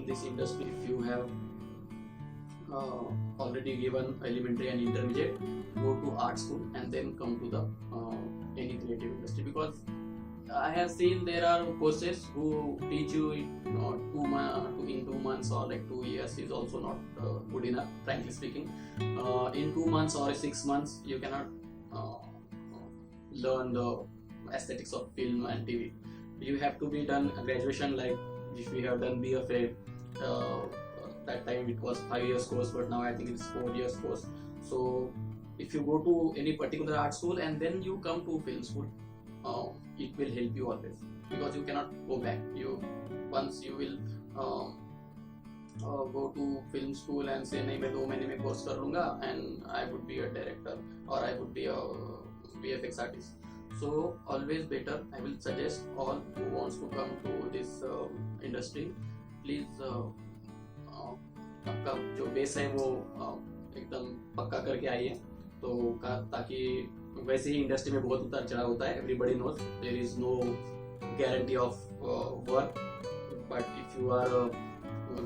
this industry. If you have already given elementary and intermediate, go to art school and then come to the any creative industry, because I have seen there are courses who teach you in 2 months or like 2 years is also not good enough, frankly speaking. In 2 months or 6 months you cannot learn the aesthetics of film and TV. You have to be done a graduation, like if we have done BFA, that time it was 5 years course, but now I think it's 4 years course. So if you go to any particular art school and then you come to film school, it will help you always, because you cannot go back. Once you will go to film school and say नहीं मैं 2 महीने में course कर लूँगा and I would be a director or I would be a VFX artist. So always better, I will suggest all who wants to come to this industry, please आपका जो base है वो एकदम पक्का करके आइए, तो ताकि वैसे ही इंडस्ट्री में बहुत उतार चढ़ाव होता है. Everybody knows there is no guarantee of work, but if you are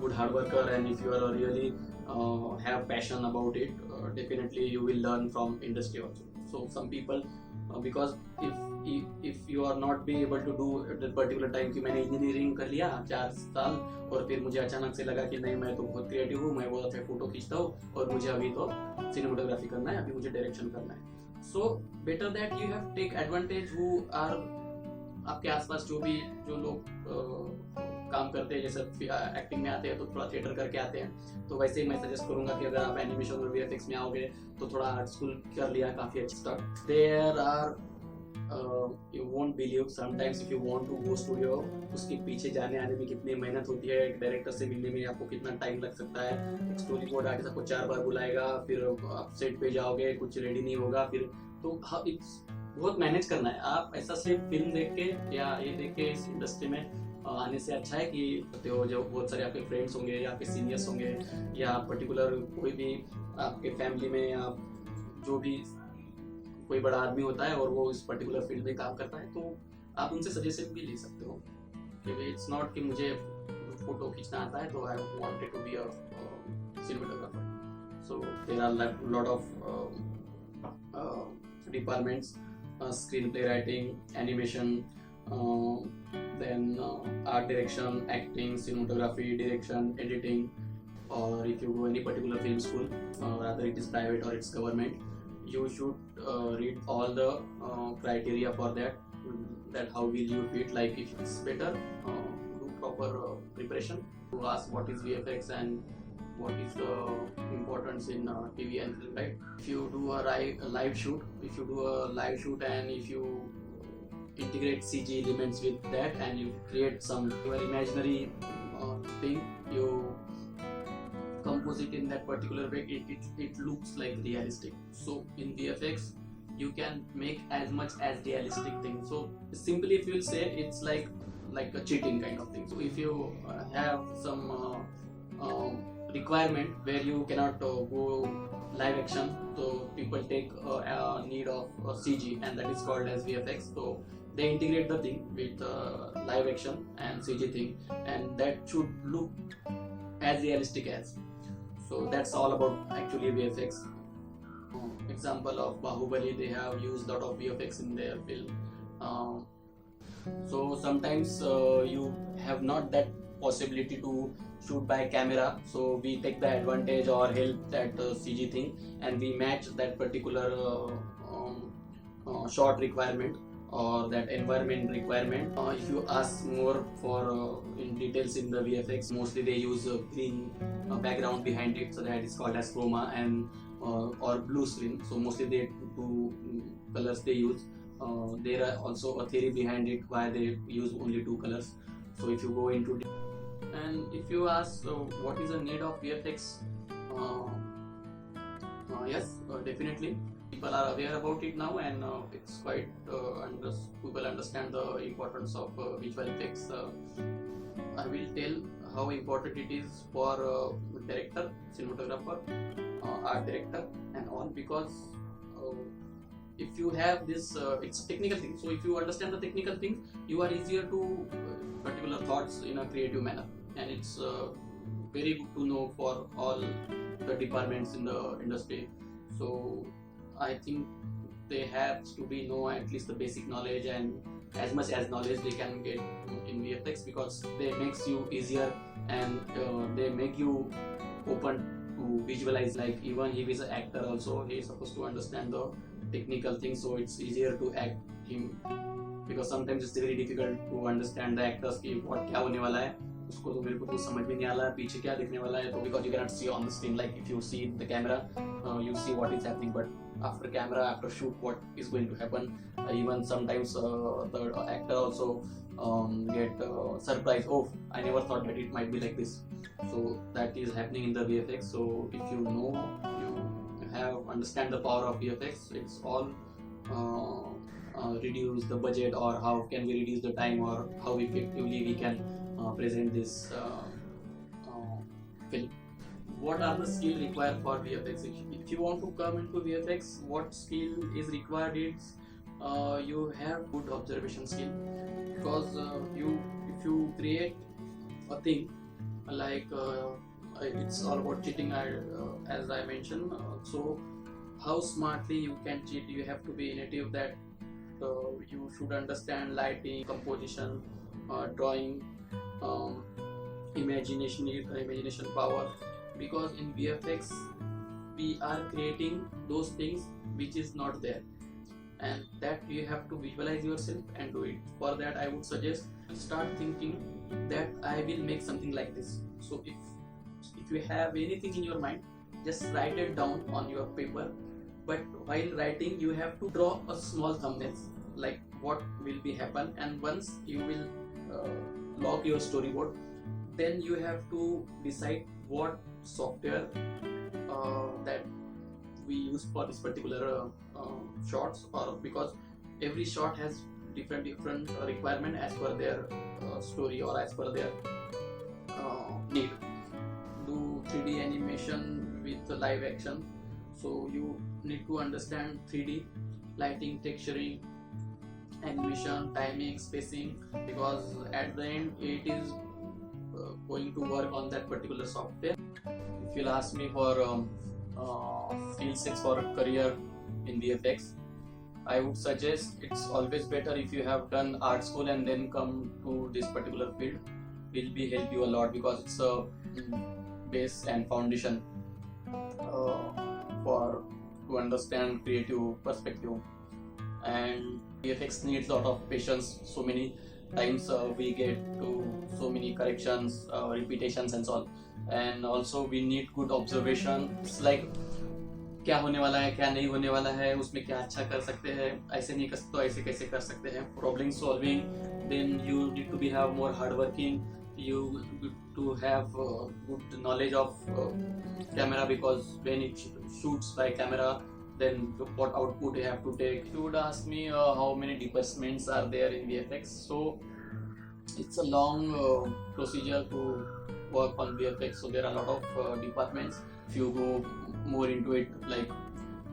good hard worker and if you are really have passion about it, definitely you will learn from industry also. So some people because if you are not be able to do at that particular time कि मैंने engineering कर लिया 4 साल और फिर मुझे अचानक से लगा कि नहीं मैं तो बहुत क्रिएटिव हूँ, मैं बहुत अच्छा फोटो खींचता हूँ और मुझे अभी तो सिनेमेटोग्राफी करना है, अभी मुझे डायरेक्शन करना है. So better that you have take advantage who are आपके आसपास जो लोग काम करते हैं, जैसे एक्टिंग में आते हैं तो थोड़ा थिएटर करके आते हैं, तो वैसे ही मैं सजेस्ट करूंगा कि अगर आप एनिमेशन और वीएफएक्स में आओगे तो थोड़ा आर्ट स्कूल कर लिया, काफी अच्छा start. There are you won't believe sometimes if you want to go studio, उसके पीछे जाने आने में कितनी मेहनत होती है, एक डायरेक्टर से मिलने में आपको कितना टाइम लग सकता है, एक स्टोरी बोर्ड आर्टिस्ट आपको 4 बार बुलाएगा, फिर आप सेट पे जाओगे कुछ रेडी नहीं होगा, फिर तो इट्स बहुत मैनेज करना है. आप ऐसा सिर्फ फिल्म देख के या ये देख के इस इंडस्ट्री में आने से अच्छा है कि तो जो बहुत सारे आपके फ्रेंड्स होंगे या आपके सीनियर्स होंगे या पर्टिकुलर कोई भी आपके फैमिली में या जो भी कोई बड़ा आदमी होता है और वो इस पर्टिकुलर फील्ड में काम करता है, तो आप उनसे सजेशन भी ले सकते हो. इट्स नॉट कि मुझे फोटो खींचना आता है तो I wanted to be a cinematographer. So there are lot of departments, screenplay writing, animation, then art direction, acting, cinematography, direction, editing, or if you go any particular film school, whether it is private or it's government, you should read all the criteria for that how will you fit. Like if it's better, do proper preparation to ask what is VFX and what is the importance in TV and film, right? If you do a live shoot, and if you integrate CG elements with that and you create some imaginary thing, you compose it in that particular way, it looks like realistic. So in VFX you can make as much as realistic thing. So simply if you will say, it's like a cheating kind of thing. So if you have some requirement where you cannot go live action, so people take need of CG and that is called as VFX. So they integrate the thing with live action and CG thing, and that should look as realistic as. So that's all about actually VFX. Example of Bahubali, they have used lot of VFX in their film. So sometimes you have not that possibility to shoot by camera, so we take the advantage or help that CG thing and we match that particular shot requirement or that environment requirement. If you ask more for in details in the VFX, mostly they use a green background behind it, so that is called as chroma, and or blue screen. So mostly they two colors they use. There are also a theory behind it why they use only 2 colors. So if you go into and if you ask what is the need of VFX, yes, definitely people are aware about it now, and it's quite people understand the importance of visual effects. I will tell how important it is for director, cinematographer, art director and all, because if you have this it's technical thing, so if you understand the technical things, you are easier to particular thoughts in a creative manner, and it's very good to know for all the departments in the industry. So I think they have to be know at least the basic knowledge, and as much as knowledge they can get in VFX, because they makes you easier, and they make you open to visualize. Like even he is an actor also, he is supposed to understand the technical things, so it's easier to act him, because sometimes it's very difficult to understand the actors की what क्या होने वाला है, उसको तो मेरे को तो समझ में नहीं आ रहा है पीछे क्या दिखने वाला है, तो because you cannot see on the screen. Like if you see the camera, you see what is happening, but after camera, after shoot, what is going to happen. Even sometimes the actor also get surprised. Oh, I never thought that it might be like this. So that is happening in the VFX. So if you know, you have understand the power of VFX, it's all reduce the budget, or how can we reduce the time, or how effectively we can present this film. What are the skills required for VFX? If you want to come into VFX, what skill is required is you have good observation skill, because if you create a thing like it's all about cheating, as I mentioned. So how smartly you can cheat, you have to be native that you should understand lighting, composition, drawing, imagination power, because in VFX we are creating those things which is not there, and that you have to visualize yourself and do it. For that I would suggest start thinking that I will make something like this. So if you have anything in your mind, just write it down on your paper, but while writing you have to draw a small thumbnails like what will be happen, and once you will log your storyboard, then you have to decide what software that we use for this particular shots, or because every shot has different requirement as per their story, or as per their need. Do 3D animation with live action, so you need to understand 3D, lighting, texturing, animation, timing, spacing, because at the end it is going to work on that particular software. If you'll ask me for skill sets for a career in VFX, I would suggest it's always better if you have done art school and then come to this particular field. Will be help you a lot, because it's a base and foundation for to understand creative perspective. And VFX needs a lot of patience. So many times we get to so many corrections, repetitions and so on, and also we need good observation. It's like क्या होने वाला है, क्या नहीं होने वाला है, उसमें क्या अच्छा कर सकते हैं, ऐसे नहीं कर सकते तो ऐसे कैसे कर सकते हैं. Problem solving, then you need to be have more hard working, you need to have good knowledge of camera, because when it shoots by camera, then what output you have to take. If you would ask me how many departments are there in VFX, so it's a long procedure to work on VFX. So there are a lot of departments. If you go more into it, like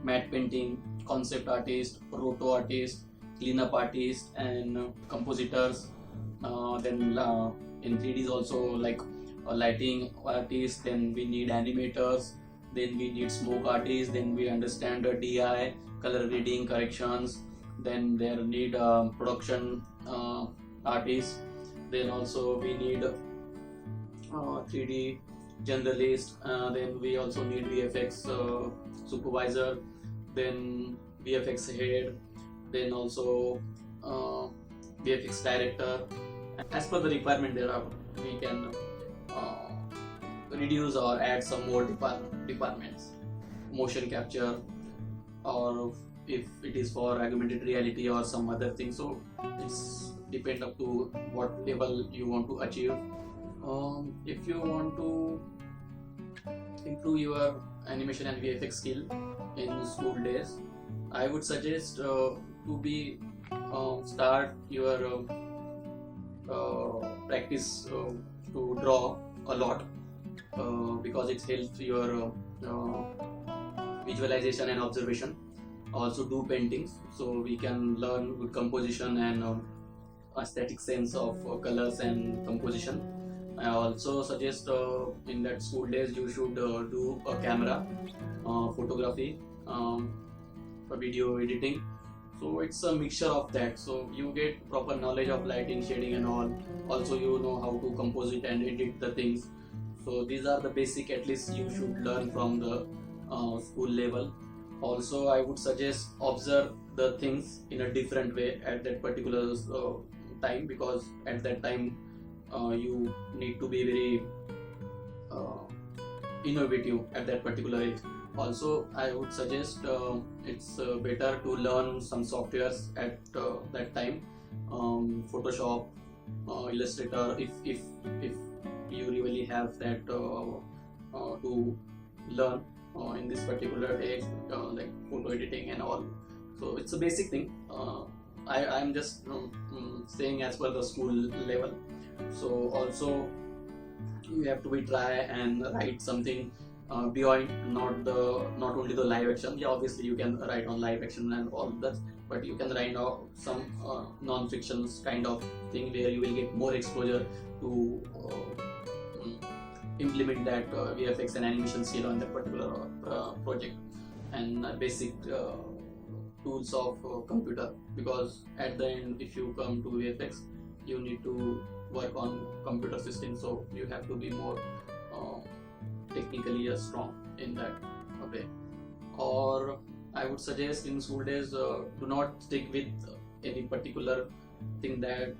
matte painting, concept artist, roto artist, cleanup artist, and compositors. Then in 3D also like lighting artists. Then we need animators. Then we need smoke artists. Then we understand DI, color grading, corrections. Then there need production artists. Then also we need 3D generalist. Then we also need VFX supervisor. Then VFX head. Then also VFX director. As per the requirement, we can reduce or add some more departments. Motion capture, or if it is for augmented reality or some other thing. So it's depend up to what level you want to achieve. If you want to improve your animation and VFX skill in school days, I would suggest to be start your practice to draw a lot, because it helps your visualization and observation. Also do paintings, so we can learn good composition and aesthetic sense of colors and composition. I also suggest in that school days you should do a camera, photography, for video editing. So it's a mixture of that. So you get proper knowledge of lighting, shading, and all. Also, you know how to compose it and edit the things. So these are the basic. At least you should learn from the school level. Also, I would suggest observe the things in a different way at that particular time, because at that time you need to be very uh, innovative at that particular age. Also, I would suggest it's better to learn some softwares at that time, Photoshop, Illustrator, if you really have that to learn in this particular age, like photo editing and all. So it's a basic thing. I'm just saying as per the school level. So also you have to be try and write something beyond not only the live action. Yeah, obviously you can write on live action and all that, but you can write out some non-fiction kind of thing where you will get more exposure to implement that VFX and animation skill on that particular project, and basic tools of computer. Because at the end, if you come to VFX, you need to work on computer system, so you have to be more technically strong in that way. Or I would suggest in school days, do not stick with any particular thing that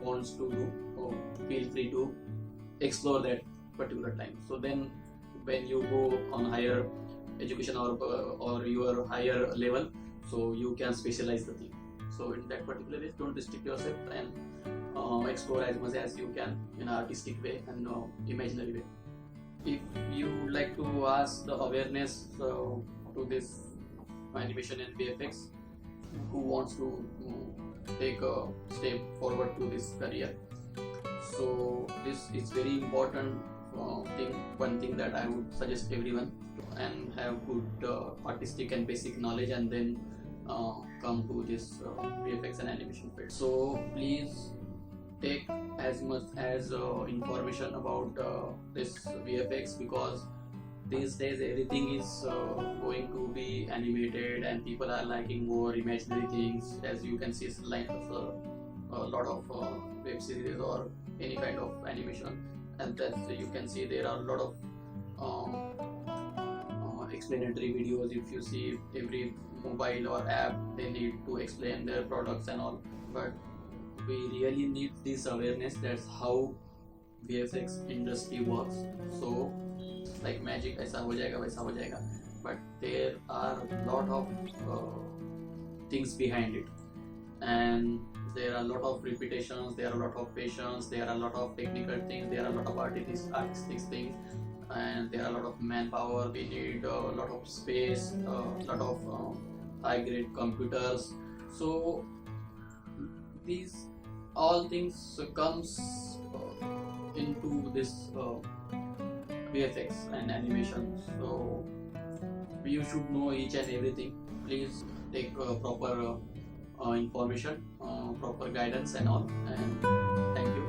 wants to do. Feel free to explore that particular time. So then when you go on higher education or your higher level, so you can specialize the thing. So in that particular way, don't restrict yourself and explore as much as you can in artistic way and imaginary way. If you would like to ask the awareness to this animation and VFX, who wants to take a step forward to this career, so this is very important thing. One thing that I would suggest everyone to, and have good artistic and basic knowledge, and then come to this VFX and animation field. So please take as much as information about this VFX, because these days everything is going to be animated and people are liking more imaginary things. As you can see, it's like a lot of web series or any kind of animation, and that you can see there are a lot of explanatory videos. If you see, every mobile or app, they need to explain their products and all, but we really need this awareness. That's how VFX industry works. So like magic, ऐसा हो जाएगा वैसा हो जाएगा, but there are lot of things behind it, and there are a lot of repetitions, there are a lot of patience, there are a lot of technical things, there are a lot of artistic things, and there are a lot of manpower. We need a lot of space, a lot of high grade computers. So these all things comes into this VFX and animation. So you should know each and everything. Please take proper information, proper guidance and all, and thank you.